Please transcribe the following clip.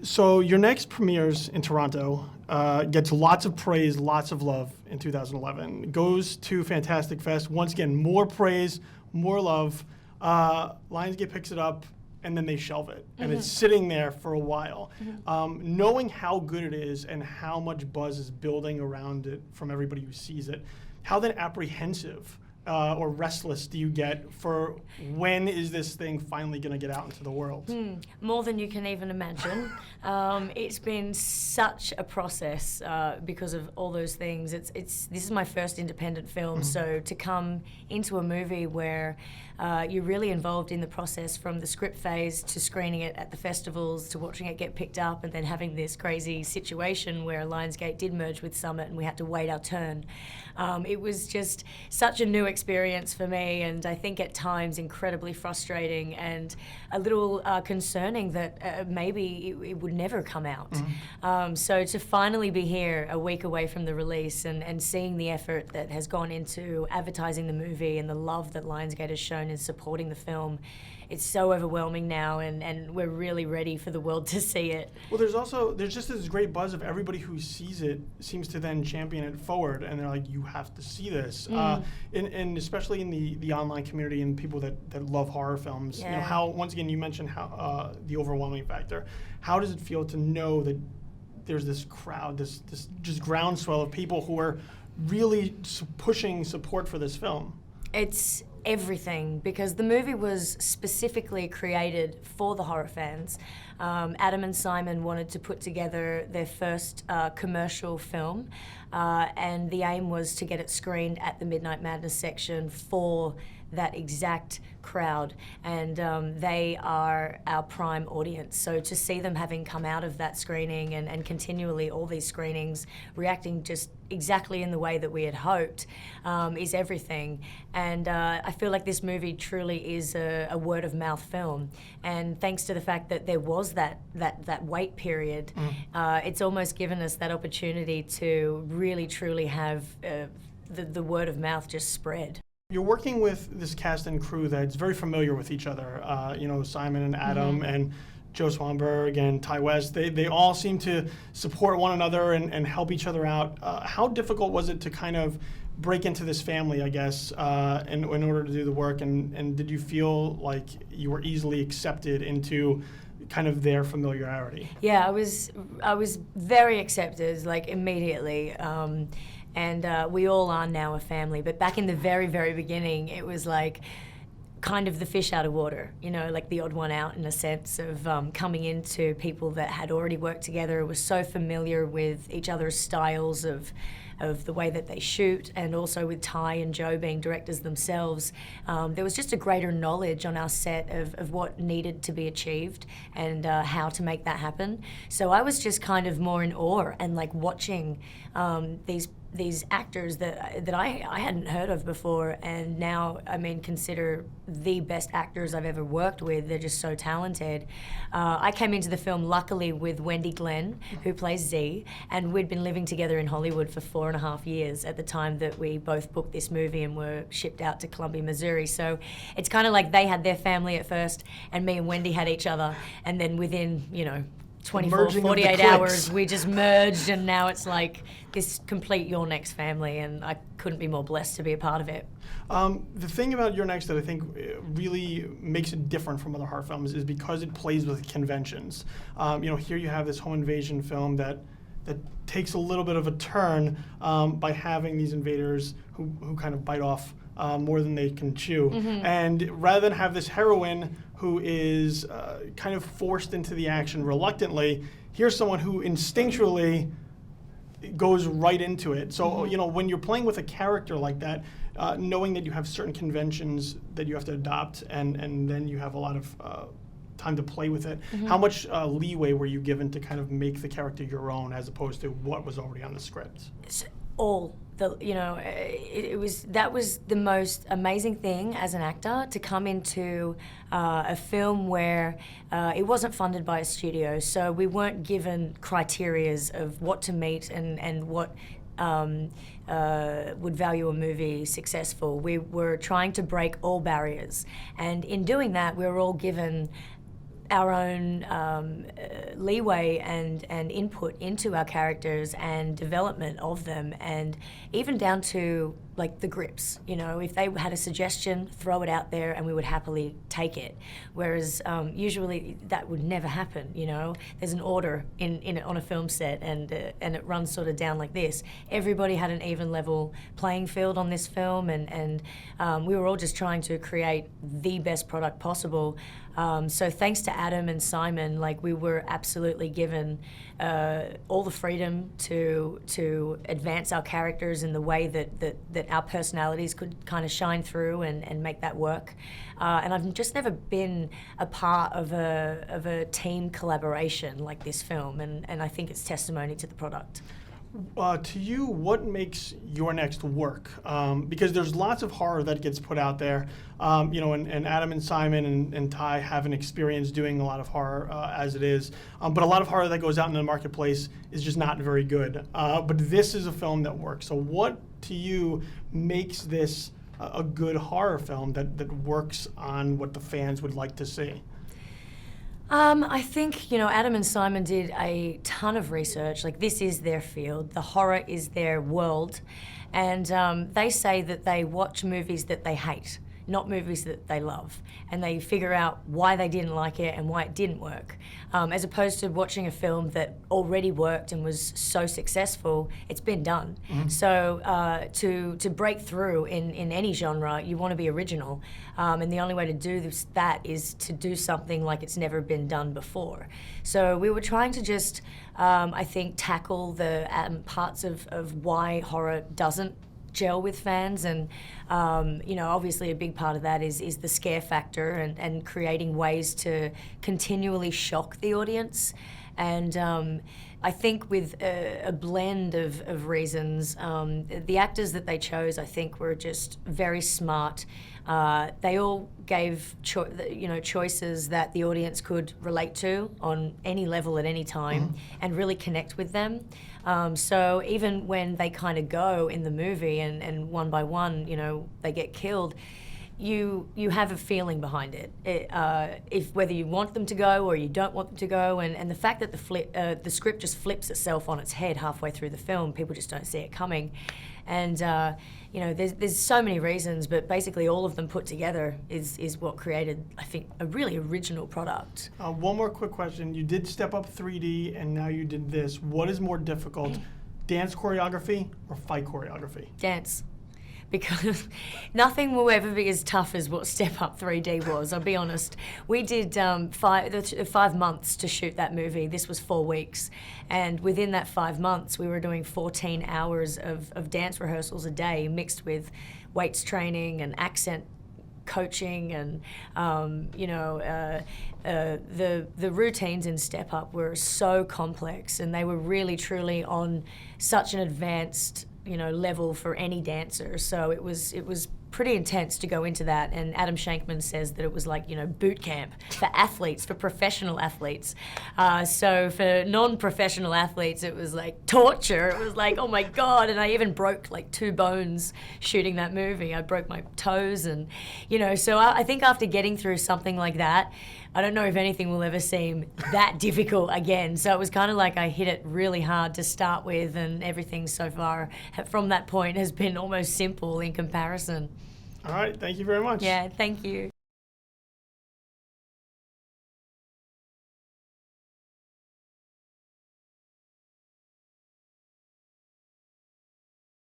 So your next premieres in Toronto, gets lots of praise, lots of love in 2011. Goes to Fantastic Fest. Once again, more praise, more love. Lionsgate picks it up, and then they shelve it. And it's sitting there for a while. Knowing how good it is and how much buzz is building around it from everybody who sees it, how then apprehensive or restless do you get for when is this thing finally going to get out into the world? More than you can even imagine. It's been such a process because of all those things. This is my first independent film, so to come into a movie where you're really involved in the process from the script phase to screening it at the festivals to watching it get picked up and then having this crazy situation where Lionsgate did merge with Summit and we had to wait our turn. It was just such a new experience for me, and I think at times incredibly frustrating and a little concerning that maybe it would never come out. So to finally be here a week away from the release and seeing the effort that has gone into advertising the movie and the love that Lionsgate has shown in supporting the film, it's so overwhelming now, and we're really ready for the world to see it. Well, there's just this great buzz of everybody who sees it seems to then champion it forward, and they're like, you have to see this. And especially in the online community and people that love horror films, you know, how, once again, you mentioned how the overwhelming factor. How does it feel to know that there's this crowd, this just groundswell of people who are really pushing support for this film? It's everything, because the movie was specifically created for the horror fans. Adam and Simon wanted to put together their first commercial film, and the aim was to get it screened at the Midnight Madness section for that exact crowd, and they are our prime audience. So to see them having come out of that screening and continually all these screenings reacting just exactly in the way that we had hoped is everything. And I feel like this movie truly is a word of mouth film, and thanks to the fact that there was that wait period, it's almost given us that opportunity to really truly have the word of mouth just spread. You're working with this cast and crew that's very familiar with each other. You know, Simon and Adam and Joe Swanberg and Ty West, they all seem to support one another and help each other out. How difficult was it to kind of break into this family, I guess, in order to do the work? And did you feel like you were easily accepted into kind of their familiarity? Yeah, I was very accepted, like immediately. And we all are now a family. But back in the very, very beginning, it was like kind of the fish out of water, you know, like the odd one out in a sense of coming into people that had already worked together, was so familiar with each other's styles of the way that they shoot, and also with Ty and Joe being directors themselves, there was just a greater knowledge on our set of what needed to be achieved and how to make that happen. So I was just kind of more in awe and like watching these actors that I hadn't heard of before, and now, I mean, consider the best actors I've ever worked with. They're just so talented. I came into the film luckily with Wendy Glenn, who plays Z, and we'd been living together in Hollywood for 4.5 years at the time that we both booked this movie and were shipped out to Columbia, Missouri. So it's kind of like they had their family at first, and me and Wendy had each other, and then within, 24, 48 hours, we just merged, and now it's like this complete Your Next family, and I couldn't be more blessed to be a part of it. The thing about Your Next that I think really makes it different from other horror films is because it plays with conventions. Here you have this home invasion film that takes a little bit of a turn by having these invaders who kind of bite off more than they can chew. And rather than have this heroine who is kind of forced into the action reluctantly, here's someone who instinctually goes right into it. So, when you're playing with a character like that, knowing that you have certain conventions that you have to adopt and then you have a lot of time to play with it, how much leeway were you given to kind of make the character your own as opposed to what was already on the script? That was the most amazing thing as an actor, to come into a film where it wasn't funded by a studio, so we weren't given criterias of what to meet and what would value a movie successful. We were trying to break all barriers, and in doing that, we were all given our own leeway and input into our characters and development of them, and even down to like the grips. You know, if they had a suggestion, throw it out there and we would happily take it. Whereas usually that would never happen, you know. There's an order on a film set, and it runs sort of down like this. Everybody had an even level playing field on this film, and we were all just trying to create the best product possible. So thanks to Adam and Simon, like, we were absolutely given all the freedom to advance our characters in the way that our personalities could kind of shine through and make that work. And I've just never been a part of a team collaboration like this film, and I think it's testimony to the product. To you, what makes Your Next work? Because there's lots of horror that gets put out there, you know, and Adam and Simon and Ty have an experience doing a lot of horror as it is, but a lot of horror that goes out in the marketplace is just not very good. But this is a film that works. So what, to you, makes this a good horror film that works on what the fans would like to see? I think, you know, Adam and Simon did a ton of research. Like, this is their field. The horror is their world. And they say that they watch movies that they hate, not movies that they love. And they figure out why they didn't like it and why it didn't work. As opposed to watching a film that already worked and was so successful, it's been done. Mm-hmm. So to break through in any genre, you want to be original. And the only way to do that is to do something like it's never been done before. So we were trying to just, I think, tackle the parts of why horror doesn't gel with fans, and you know, obviously a big part of that is the scare factor and creating ways to continually shock the audience. And I think with a blend of reasons, the actors that they chose, I think, were just very smart. They all gave choices that the audience could relate to on any level at any time, and really connect with them. So even when they kind of go in the movie and one by one, you know, they get killed, you have a feeling behind it. If whether you want them to go or you don't want them to go, and the fact that the script just flips itself on its head halfway through the film, people just don't see it coming. And you know, there's so many reasons, but basically all of them put together is what created, I think, a really original product. One more quick question. You did step up 3D, and now you did this. What is more difficult, dance choreography or fight choreography? Dance. Because nothing will ever be as tough as what Step Up 3D was, I'll be honest. We did 5 months to shoot that movie. This was 4 weeks. And within that 5 months, we were doing 14 hours of dance rehearsals a day, mixed with weights training and accent coaching, and you know, the routines in Step Up were so complex, and they were really truly on such an advanced, you know, level for any dancer. So it was pretty intense to go into that. And Adam Shankman says that it was like, you know, boot camp for athletes, for professional athletes. So for non-professional athletes, it was like torture. It was like, oh my God. And I even broke like 2 bones shooting that movie. I broke my toes, and, you know, so I think after getting through something like that, I don't know if anything will ever seem that difficult again. So it was kind of like I hit it really hard to start with, and everything so far from that point has been almost simple in comparison. All right, thank you very much. Yeah, thank you.